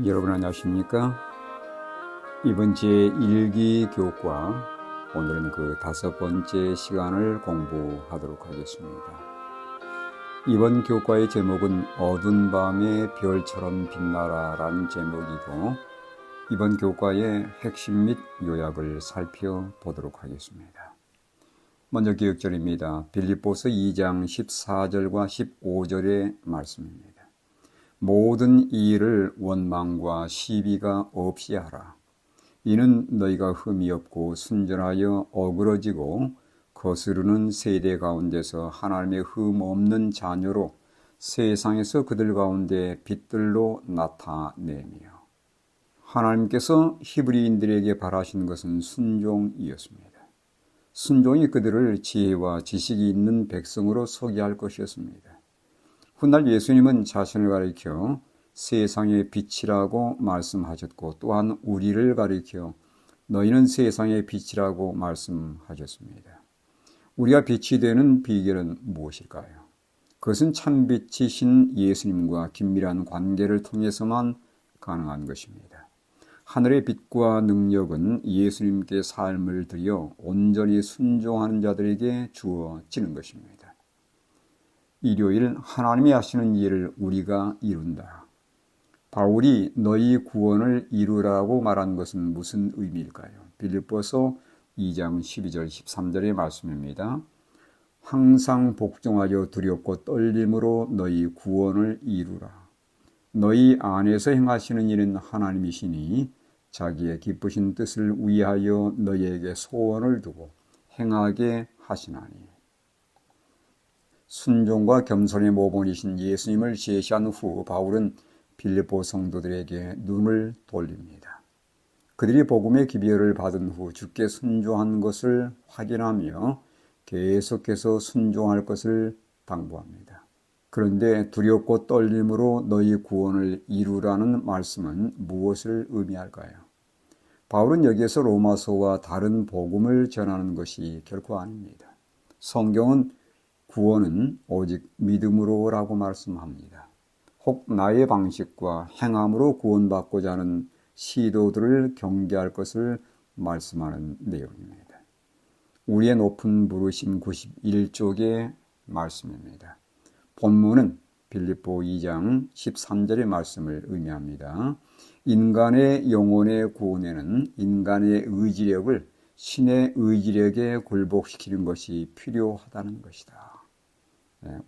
여러분 안녕하십니까? 이번 제1기 교과 오늘은 그 5번째 시간을 공부하도록 하겠습니다. 이번 교과의 제목은 어두운 밤의 별처럼 빛나라 라는 제목이고 이번 교과의 핵심 및 요약을 살펴보도록 하겠습니다. 먼저 기억절입니다. 빌립보서 2장 14절과 15절의 말씀입니다. 모든 일을 원망과 시비가 없이 하라. 이는 너희가 흠이 없고 순전하여 어그러지고 거스르는 세대 가운데서 하나님의 흠 없는 자녀로 세상에서 그들 가운데 빛들로 나타내며 하나님께서 히브리인들에게 바라신 것은 순종이었습니다. 순종이 그들을 지혜와 지식이 있는 백성으로 서게 할 것이었습니다. 훗날 예수님은 자신을 가리켜 세상의 빛이라고 말씀하셨고 또한 우리를 가리켜 너희는 세상의 빛이라고 말씀하셨습니다. 우리가 빛이 되는 비결은 무엇일까요? 그것은 참빛이신 예수님과 긴밀한 관계를 통해서만 가능한 것입니다. 하늘의 빛과 능력은 예수님께 삶을 들여 온전히 순종하는 자들에게 주어지는 것입니다. 일요일 하나님이 하시는 일을 우리가 이룬다. 바울이 너희 구원을 이루라고 말한 것은 무슨 의미일까요? 빌립보서 2장 12절 13절의 말씀입니다. 항상 복종하여 두렵고 떨림으로 너희 구원을 이루라. 너희 안에서 행하시는 일은 하나님이시니 자기의 기쁘신 뜻을 위하여 너희에게 소원을 두고 행하게 하시나니. 순종과 겸손의 모본이신 예수님을 제시한 후 바울은 빌립보 성도들에게 눈을 돌립니다. 그들이 복음의 기별을 받은 후 주께 순종한 것을 확인하며 계속해서 순종할 것을 당부합니다. 그런데 두렵고 떨림으로 너희 구원을 이루라는 말씀은 무엇을 의미할까요? 바울은 여기에서 로마서와 다른 복음을 전하는 것이 결코 아닙니다. 성경은 구원은 오직 믿음으로라고 말씀합니다. 혹 나의 방식과 행함으로 구원받고자 하는 시도들을 경계할 것을 말씀하는 내용입니다. 우리의 높은 부르심 91쪽의 말씀입니다. 본문은 빌립보 2장 13절의 말씀을 의미합니다. 인간의 영혼의 구원에는 인간의 의지력을 신의 의지력에 굴복시키는 것이 필요하다는 것이다.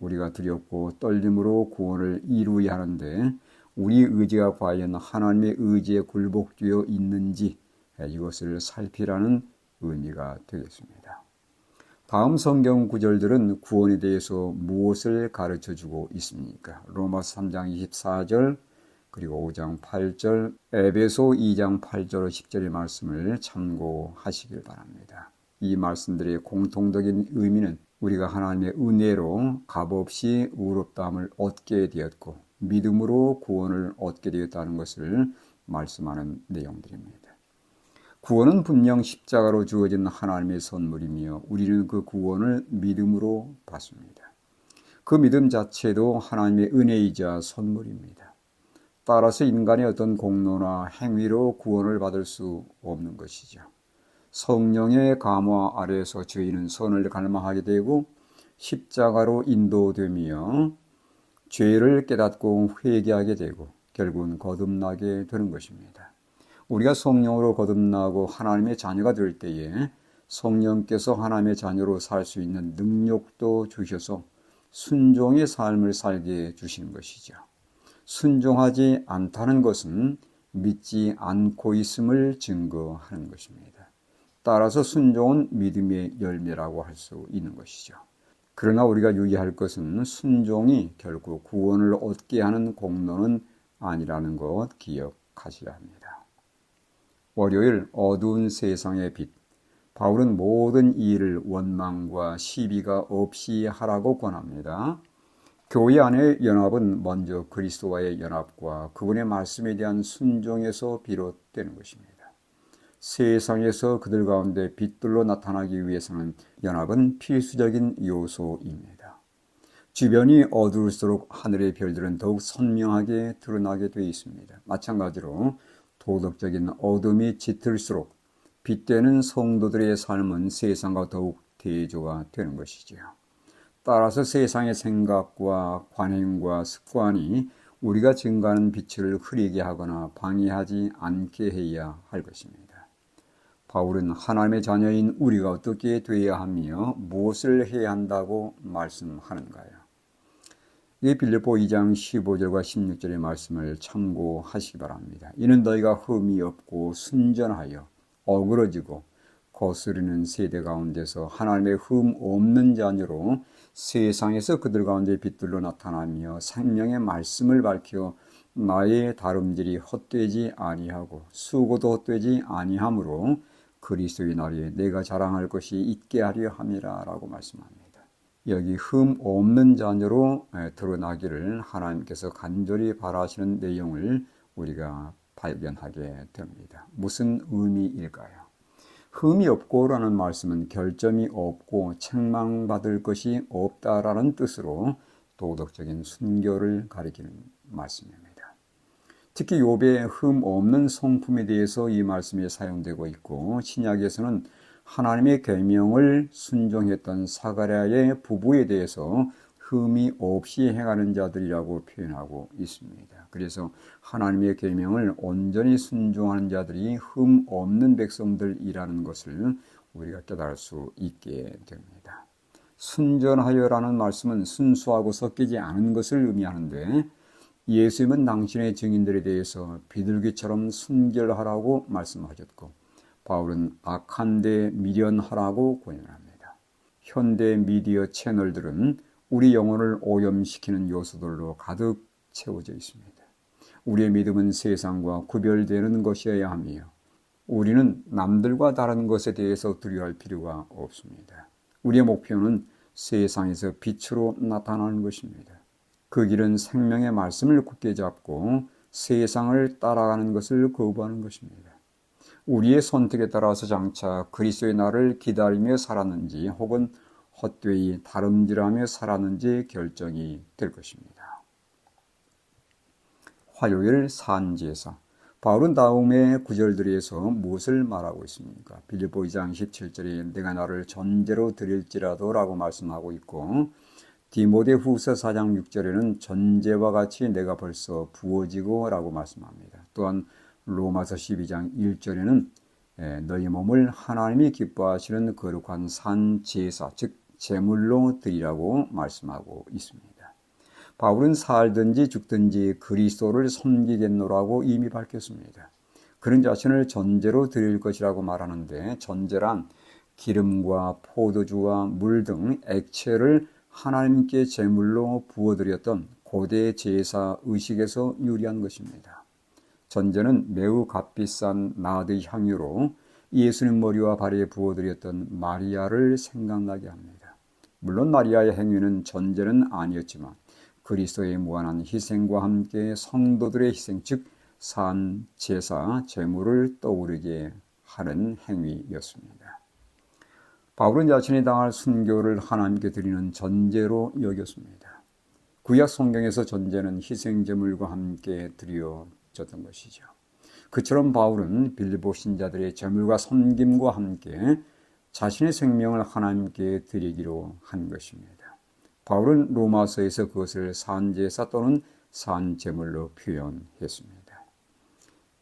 우리가 두렵고 떨림으로 구원을 이루어야 하는데 우리 의지가 과연 하나님의 의지에 굴복되어 있는지 이것을 살피라는 의미가 되겠습니다. 다음 성경 구절들은 구원에 대해서 무엇을 가르쳐주고 있습니까? 로마서 3장 24절 그리고 5장 8절, 에베소 2장 8절 10절의 말씀을 참고하시길 바랍니다. 이 말씀들의 공통적인 의미는 우리가 하나님의 은혜로 값없이 의롭다함을 얻게 되었고 믿음으로 구원을 얻게 되었다는 것을 말씀하는 내용들입니다. 구원은 분명 십자가로 주어진 하나님의 선물이며 우리는 그 구원을 믿음으로 받습니다. 그 믿음 자체도 하나님의 은혜이자 선물입니다. 따라서 인간의 어떤 공로나 행위로 구원을 받을 수 없는 것이죠. 성령의 감화 아래에서 저희는 선을 갈망하게 되고 십자가로 인도되며 죄를 깨닫고 회개하게 되고 결국은 거듭나게 되는 것입니다. 우리가 성령으로 거듭나고 하나님의 자녀가 될 때에 성령께서 하나님의 자녀로 살 수 있는 능력도 주셔서 순종의 삶을 살게 주시는 것이죠. 순종하지 않다는 것은 믿지 않고 있음을 증거하는 것입니다. 따라서 순종은 믿음의 열매라고 할 수 있는 것이죠. 그러나 우리가 유의할 것은 순종이 결국 구원을 얻게 하는 공로는 아니라는 것 기억하셔야 합니다. 월요일 어두운 세상의 빛. 바울은 모든 일을 원망과 시비가 없이 하라고 권합니다. 교회 안의 연합은 먼저 그리스도와의 연합과 그분의 말씀에 대한 순종에서 비롯되는 것입니다. 세상에서 그들 가운데 빛들로 나타나기 위해서는 연합은 필수적인 요소입니다. 주변이 어두울수록 하늘의 별들은 더욱 선명하게 드러나게 되어 있습니다. 마찬가지로 도덕적인 어둠이 짙을수록 빛되는 성도들의 삶은 세상과 더욱 대조가 되는 것이지요. 따라서 세상의 생각과 관행과 습관이 우리가 증가하는 빛을 흐리게 하거나 방해하지 않게 해야 할 것입니다. 바울은 하나님의 자녀인 우리가 어떻게 되어야 하며 무엇을 해야 한다고 말씀하는가요? 이 빌립보 2장 15절과 16절의 말씀을 참고하시기 바랍니다. 이는 너희가 흠이 없고 순전하여 어그러지고 거스르는 세대 가운데서 하나님의 흠 없는 자녀로 세상에서 그들 가운데 빛들로 나타나며 생명의 말씀을 밝혀 나의 다름질이 헛되지 아니하고 수고도 헛되지 아니하므로 그리스도의 날에 내가 자랑할 것이 있게 하려 함이라 라고 말씀합니다. 여기 흠 없는 자녀로 드러나기를 하나님께서 간절히 바라시는 내용을 우리가 발견하게 됩니다. 무슨 의미일까요? 흠이 없고라는 말씀은 결점이 없고 책망받을 것이 없다라는 뜻으로 도덕적인 순결을 가리키는 말씀입니다. 특히 욥의 흠 없는 성품에 대해서 이 말씀이 사용되고 있고 신약에서는 하나님의 계명을 순종했던 사가랴의 부부에 대해서 흠이 없이 행하는 자들이라고 표현하고 있습니다. 그래서 하나님의 계명을 온전히 순종하는 자들이 흠 없는 백성들이라는 것을 우리가 깨달을 수 있게 됩니다. 순전하여라는 말씀은 순수하고 섞이지 않은 것을 의미하는데 예수님은 당신의 증인들에 대해서 비둘기처럼 순결하라고 말씀하셨고 바울은 악한데 미련하라고 권면합니다. 현대 미디어 채널들은 우리 영혼을 오염시키는 요소들로 가득 채워져 있습니다. 우리의 믿음은 세상과 구별되는 것이어야 하며 우리는 남들과 다른 것에 대해서 두려워할 필요가 없습니다. 우리의 목표는 세상에서 빛으로 나타나는 것입니다. 그 길은 생명의 말씀을 굳게 잡고 세상을 따라가는 것을 거부하는 것입니다. 우리의 선택에 따라서 장차 그리스도의 날을 기다리며 살았는지 혹은 헛되이 다름질하며 살았는지 결정이 될 것입니다. 화요일 산제사. 바울은 다음의 구절들에서 무엇을 말하고 있습니까? 빌립보 2장 17절에 내가 나를 전제로 드릴지라도 라고 말씀하고 있고 디모데후서 4장 6절에는 전제와 같이 내가 벌써 부어지고 라고 말씀합니다. 또한 로마서 12장 1절에는 너희 몸을 하나님이 기뻐하시는 거룩한 산제사 즉 제물로 드리라고 말씀하고 있습니다. 바울은 살든지 죽든지 그리스도를 섬기겠노라고 이미 밝혔습니다. 그런 자신을 전제로 드릴 것이라고 말하는데 전제란 기름과 포도주와 물 등 액체를 하나님께 제물로 부어드렸던 고대 제사 의식에서 유래한 것입니다. 전제는 매우 값비싼 나드 향유로 예수님 머리와 발에 부어드렸던 마리아를 생각나게 합니다. 물론 마리아의 행위는 전제는 아니었지만 그리스도의 무한한 희생과 함께 성도들의 희생 즉 산 제사 제물을 떠오르게 하는 행위였습니다. 바울은 자신이 당할 순교를 하나님께 드리는 전제로 여겼습니다. 구약 성경에서 전제는 희생 제물과 함께 드려졌던 것이죠. 그처럼 바울은 빌립보 신자들의 제물과 섬김과 함께 자신의 생명을 하나님께 드리기로 한 것입니다. 바울은 로마서에서 그것을 산제사 또는 산제물로 표현했습니다.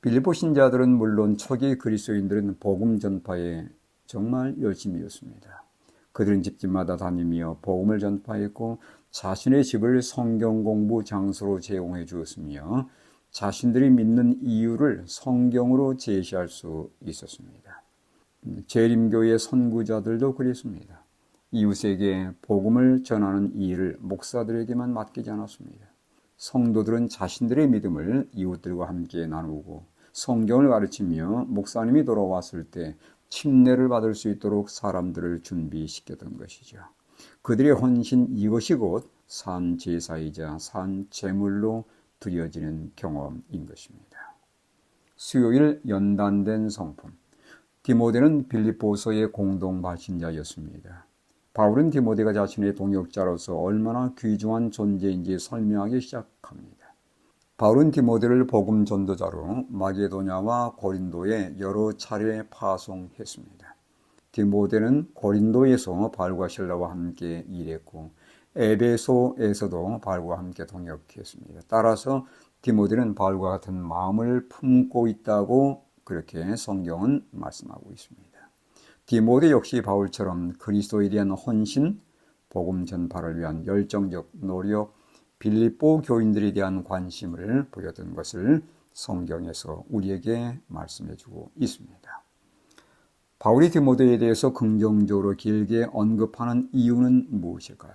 빌립보 신자들은 물론 초기 그리스도인들은 복음 전파에 정말 열심이었습니다. 그들은 집집마다 다니며 복음을 전파했고 자신의 집을 성경 공부 장소로 제공해 주었으며 자신들이 믿는 이유를 성경으로 제시할 수 있었습니다. 재림교의 선구자들도 그랬습니다. 이웃에게 복음을 전하는 이 일을 목사들에게만 맡기지 않았습니다. 성도들은 자신들의 믿음을 이웃들과 함께 나누고 성경을 가르치며 목사님이 돌아왔을 때 침례를 받을 수 있도록 사람들을 준비시켰던 것이죠. 그들의 헌신 이것이 곧 산 제사이자 산 제물로 드려지는 경험인 것입니다. 수요일 연단된 성품. 디모데는 빌립보서의 공동 발신자였습니다. 바울은 디모데가 자신의 동역자로서 얼마나 귀중한 존재인지 설명하기 시작합니다. 바울은 디모데를 복음 전도자로 마게도냐와 고린도에 여러 차례 파송했습니다. 디모데는 고린도에서 바울과 실라와 함께 일했고 에베소에서도 바울과 함께 동역했습니다. 따라서 디모데는 바울과 같은 마음을 품고 있다고 그렇게 성경은 말씀하고 있습니다. 디모데 역시 바울처럼 그리스도에 대한 헌신, 복음 전파를 위한 열정적 노력, 빌립보 교인들에 대한 관심을 보였던 것을 성경에서 우리에게 말씀해주고 있습니다. 바울이 디모데에 대해서 긍정적으로 길게 언급하는 이유는 무엇일까요?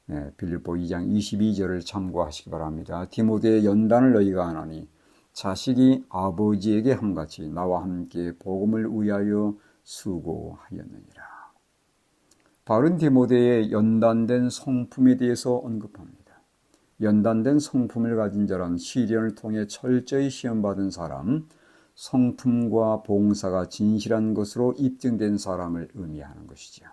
네, 빌립보 2장 22절을 참고하시기 바랍니다. 디모데의 연단을 너희가 아나니 자식이 아버지에게 함같이 나와 함께 복음을 위하여 수고하였느니라. 바울은 디모데의 연단된 성품에 대해서 언급합니다. 연단된 성품을 가진 자란 시련을 통해 철저히 시험받은 사람, 성품과 봉사가 진실한 것으로 입증된 사람을 의미하는 것이죠.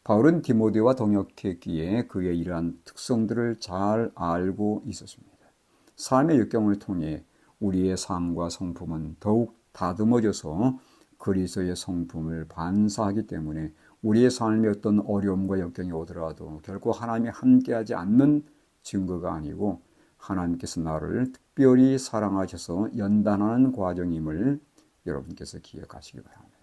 바울은 디모데와 동역했기에 그의 이러한 특성들을 잘 알고 있었습니다. 삶의 역경을 통해 우리의 삶과 성품은 더욱 다듬어져서 그리스도의 성품을 반사하기 때문에 우리의 삶에 어떤 어려움과 역경이 오더라도 결코 하나님이 함께하지 않는 증거가 아니고 하나님께서 나를 특별히 사랑하셔서 연단하는 과정임을 여러분께서 기억하시기 바랍니다.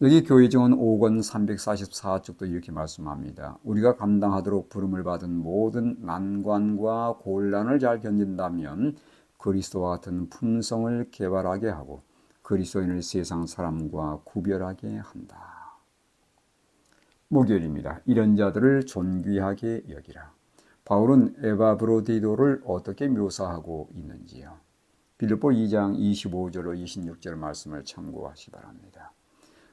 여기 교회정원 5권 344쪽도 이렇게 말씀합니다. 우리가 감당하도록 부름을 받은 모든 난관과 곤란을 잘 견딘다면 그리스도와 같은 품성을 개발하게 하고 그리스도인을 세상 사람과 구별하게 한다. 목요일입니다. 이런 자들을 존귀하게 여기라. 바울은 에바브로디도를 어떻게 묘사하고 있는지요? 빌립보 2장 25절로 26절 말씀을 참고하시 바랍니다.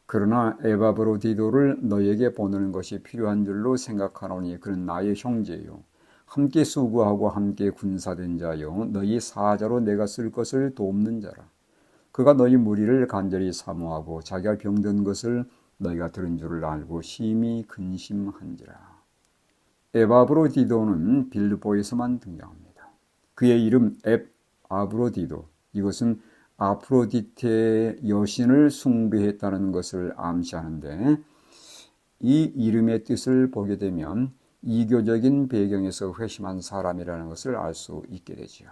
그러나 에바브로디도를 너에게 보내는 것이 필요한 줄로 생각하노니 그는 나의 형제요 함께 수고하고 함께 군사된 자요 너희 사자로 내가 쓸 것을 돕는 자라. 그가 너희 무리를 간절히 사모하고 자기가 병든 것을 너희가 들은 줄을 알고 심히 근심한지라. 에바브로디도는 빌립보에서만 등장합니다. 그의 이름 에바브로디도, 이것은 아프로디테의 여신을 숭배했다는 것을 암시하는데 이 이름의 뜻을 보게 되면 이교적인 배경에서 회심한 사람이라는 것을 알 수 있게 되지요.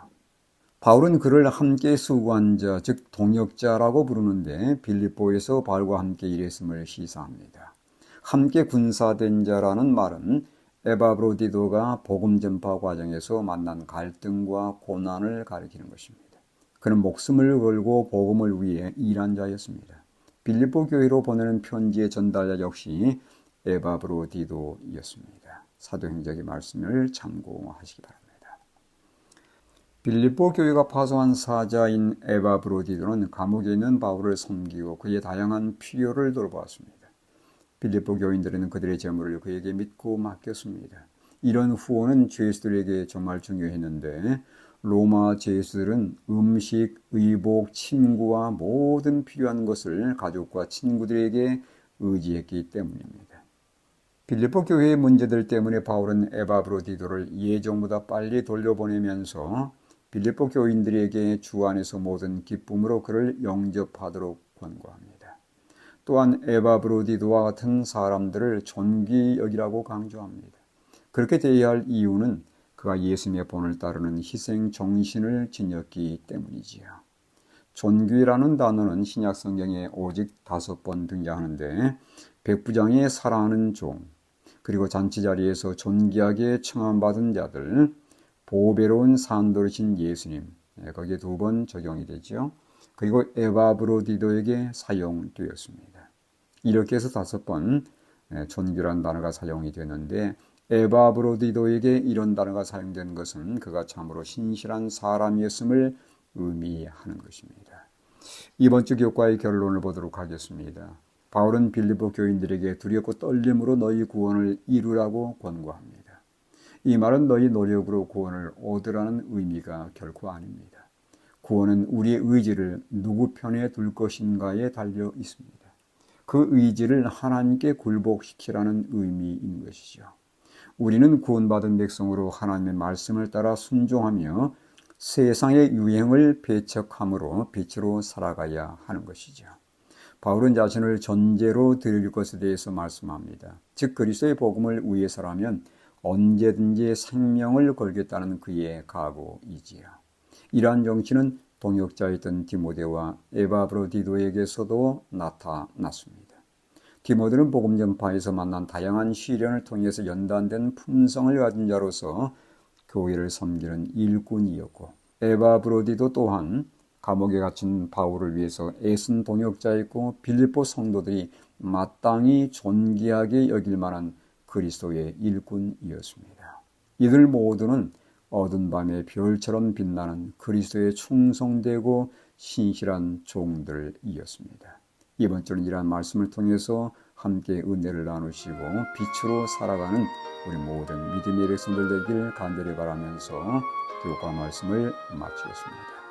바울은 그를 함께 수고한 자, 즉 동역자라고 부르는데 빌립보에서 바울과 함께 일했음을 시사합니다. 함께 군사된 자라는 말은 에바브로디도가 복음 전파 과정에서 만난 갈등과 고난을 가리키는 것입니다. 그는 목숨을 걸고 복음을 위해 일한 자였습니다. 빌립보 교회로 보내는 편지의 전달자 역시 에바브로디도였습니다. 사도행적의 말씀을 참고하시기 바랍니다. 빌립보 교회가 파송한 사자인 에바브로디도는 감옥에 있는 바울을 섬기고 그의 다양한 필요를 돌보았습니다. 빌립보 교인들은 그들의 재물을 그에게 믿고 맡겼습니다. 이런 후원은 죄수들에게 정말 중요했는데 로마 죄수들은 음식, 의복, 침구와 모든 필요한 것을 가족과 친구들에게 의지했기 때문입니다. 빌립보 교회의 문제들 때문에 바울은 에바브로디도를 예정보다 빨리 돌려보내면서 빌립보 교인들에게 주 안에서 모든 기쁨으로 그를 영접하도록 권고합니다. 또한 에바브로디도와 같은 사람들을 존귀 여기라고 강조합니다. 그렇게 대해야 할 이유는 그가 예수님의 본을 따르는 희생 정신을 지녔기 때문이지요. 존귀라는 단어는 신약 성경에 오직 5번 등장하는데 백부장이 사랑하는 종, 그리고 잔치 자리에서 존귀하게 청함받은 자들, 보배로운 산돌이신 예수님, 거기에 2번 적용이 되죠. 그리고 에바브로디도에게 사용되었습니다. 이렇게 해서 5번 존귀라는 단어가 사용이 되는데 에바브로디도에게 이런 단어가 사용된 것은 그가 참으로 신실한 사람이었음을 의미하는 것입니다. 이번 주 교과의 결론을 보도록 하겠습니다. 바울은 빌립보 교인들에게 두렵고 떨림으로 너희 구원을 이루라고 권고합니다. 이 말은 너희 노력으로 구원을 얻으라는 의미가 결코 아닙니다. 구원은 우리의 의지를 누구 편에 둘 것인가에 달려 있습니다. 그 의지를 하나님께 굴복시키라는 의미인 것이죠. 우리는 구원받은 백성으로 하나님의 말씀을 따라 순종하며 세상의 유행을 배척함으로 빛으로 살아가야 하는 것이죠. 바울은 자신을 전제로 드릴 것에 대해서 말씀합니다. 즉 그리스도의 복음을 위해서라면 언제든지 생명을 걸겠다는 그의 각오이지요. 이러한 정신은 동역자였던 디모데와 에바브로디도에게서도 나타났습니다. 디모데는 복음 전파에서 만난 다양한 시련을 통해서 연단된 품성을 가진 자로서 교회를 섬기는 일꾼이었고, 에바브로디도 또한 감옥에 갇힌 바울을 위해서 애쓴 동역자였고, 빌립보 성도들이 마땅히 존귀하게 여길 만한 그리스도의 일꾼이었습니다. 이들 모두는 어두운 밤의 별처럼 빛나는 그리스도의 충성되고 신실한 종들이었습니다. 이번 주는 이러한 말씀을 통해서 함께 은혜를 나누시고 빛으로 살아가는 우리 모든 믿음의 백성들 되길 간절히 바라면서 교과 말씀을 마치겠습니다.